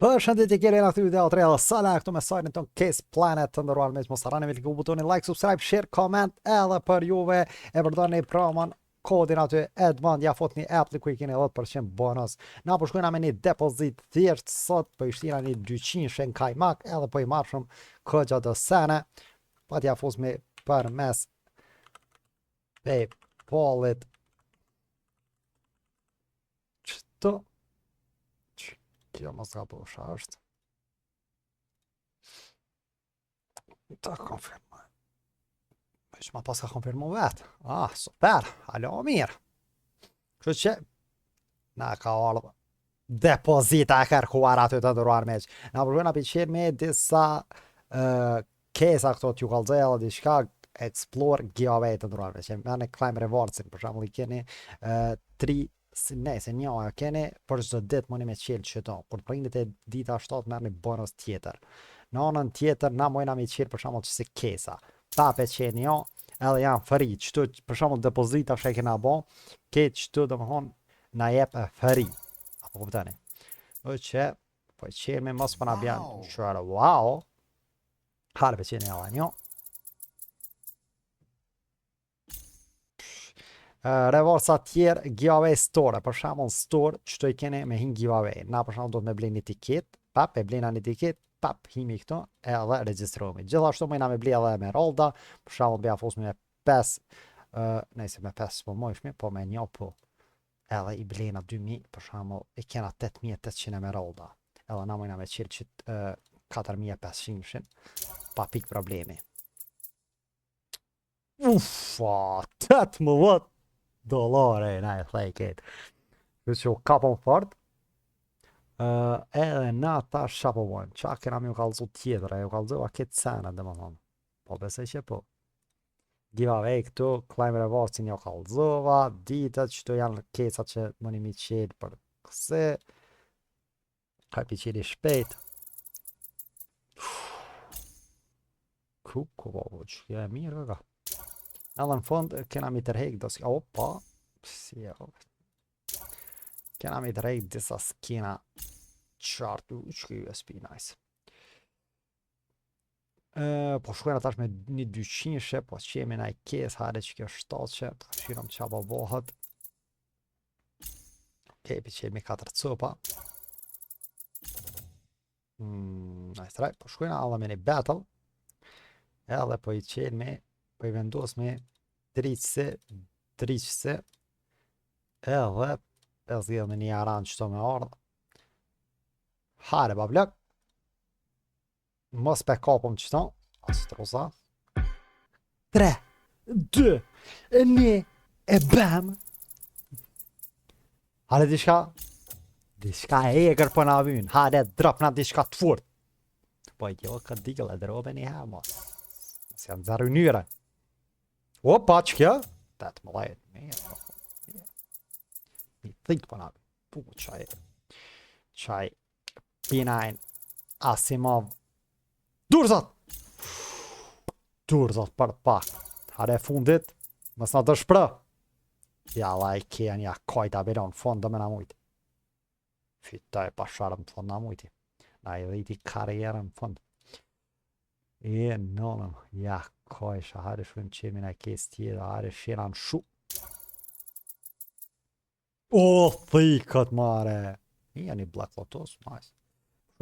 Përshëndetje keni në këtë video të rrëllë sala këtu me sajnë ton Case Planet të ndëruar me që mos harani me të butoni like, subscribe, share, comment edhe për juve e përdorni promon kodin aty Edmond ja fotni app ku i keni 10% bonus. Na po shkojna me një depozit thjesht sot po i shtina një 200 në kajmak edhe po i marrshëm këgja të sene pa t'ja fusmi për mes PayPal-it qëto kjo mos ka posha është ta konfirmoj ma pas ka konfirmu vetë super, alo mirë kështë që na ka ardhë depozita e kërkuar aty të ndëruar meq na përgjëna për me disa kesa këto t'ju kalzej edhe diçka explore giveaway të ndëruar meq me në climb rewardsin për shembull i keni 3 se një a keni për çdo ditë mundi me qelë qëto kur prindit e dita 7 merrni bonus tjetër në anën tjetër na mojna me qelë për shembull që si kesa tape qeni jo edhe janë free qëtu për shembull depozita që e kena bo ketë qëtu do më thonë na jep free apo kuptani o që po e qelmi mos për na bjan qërë wow harve qeni edhe një rewards tjerë giveaway store për shembull store çto i keni me hin giveaway na për shembull do të me bleni etiket pap e blena një etiket pap himi këto edhe regjistrohemi gjithashtu mëna me ble edhe emeralda për shembull bëja fusmi me 5 nëse me 5 po mojshmi po me një po edhe i blena 2000 për shembull i kena 8800 emeralda edhe na mëna me qirë që 4500 pa pik problemi uffa 18 dolare na e thejket që që kapon fort edhe na ta shapo vojnë qa kena mi u kalzu tjetër e u kalzu a këtë sene dhe më thonë po besoj që po giveaway këtu climb rewardsin jo kalzova ditët që të janë kesat që mëni mi qelë për këse ka pi qeli shpejt ku po që kjo e mirë ka edhe në fund kena mi tërhek dosi opa si e kena mi tërhek disa skina qartu që USB nice po shkojnë atash me një 200 po qemi na i kes hajde që kjo 700 të shirëm qa po bohët kepi qemi 4 copa nice try po shkojnë alla me një battle edhe po i qemi po i vendos me driqse edhe 50 me një aran që to me ardhë hare bablek mos pe kapëm që to astroza 3 2 1 e bam hare dishka e eger për na vyn hare drop na dishka të furt po i kjo ka digëll e drobe një her mos si janë zarë njëre opa që kjo 18 mirë mi think për na pu qaj P9 Asimov Durzat për pak hare fundit mës në të shprë ja la i kjen ja kojta bilon fond dhe me na mujti fitaj pa sharëm të fond na mujti na i dhiti karierën fond e nonëm ja kojsha hare shumë qemi na kes tjeda hare shira në shu o thikët mare ja një black lotus nice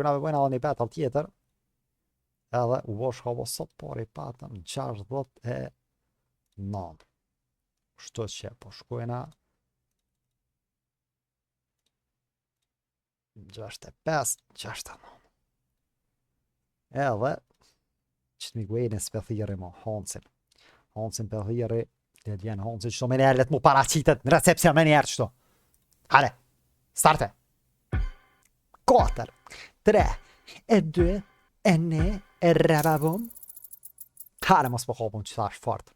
shkuna me bojnë edhe një battle tjetër edhe u vosh havo sot pari patëm 69 shto që po shkojna 65 69 edhe që të mi guejnë spethiri mo Honsin pëthiri dhe djenë Honsin qëto me njerë let mu paracitet në recepcion me njerë qëto hare starte 4 3 e 2 e 1 e rababum hare mos po hopëm që ta është fort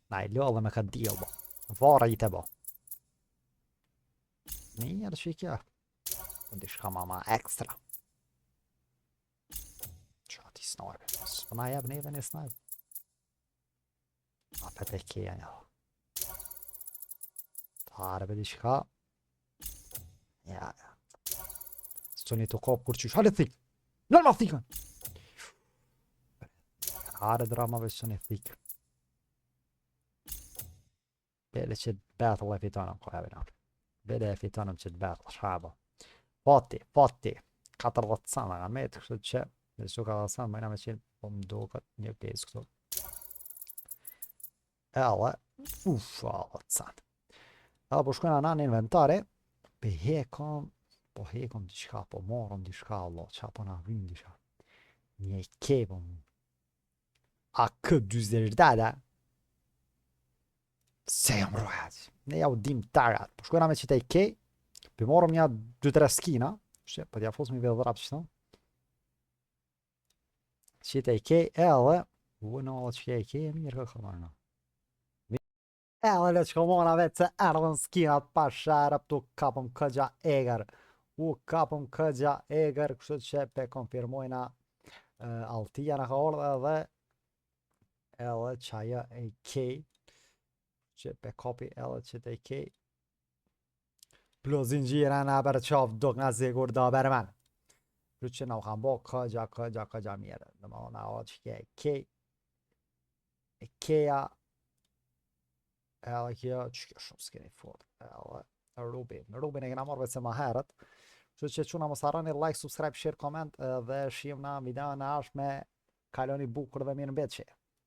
na i lodhe me ka deal bo vara i te bo mirë që i kja ndi shka mama ekstra që ati snajpe së na jeb neve një snajpe a pete keja një hare be di shka ja Soni të kopë kur qysh. Hale thik. Nën ma thikën. Are dramave soni thik. Bele që të battle e fitonëm ko e vinar. Bele e fitonëm që të battle. Shabo. Fati. 40 cent nga me të kështu që dhe su 40 cent mëjna me qenë po më duket një case këtu. Ele. 40 cent. Edhe po shkojna na në inventari. Po hekom diçka, po morëm diçka, Allah, qa po na vim diçka. Një kebëm. A kë 20 se jam rojat. Ne ja u dim tarat. Po shkojna me qita i kej, për morëm një 2-3 skina, që për t'ja fosë mi vedhë rap qëta. Qita i kej, edhe, në allë që i kej e mirë këtë këmarna. Edhe le që komona vetë se erdhen skinat pa sharep tu kapëm këgja eger. Kapëm këgja eger, kështu që pe konfirmojna Altia në ka ordhe edhe qaja e kej që pe kopi edhe që te kej plus zingjira në për qaf duk në sigur do bermen. Kështu që në u kam bo këgja mire. Dhe më në o që ke kej e keja edhe kjo që kjo shumë s'keni fort edhe Rubin e kena marrë vetë se ma herët. Kështu që quna mos harroni like, subscribe, share, comment dhe shihim në video në ashme. Kaloni bukur dhe mirë mbetçi.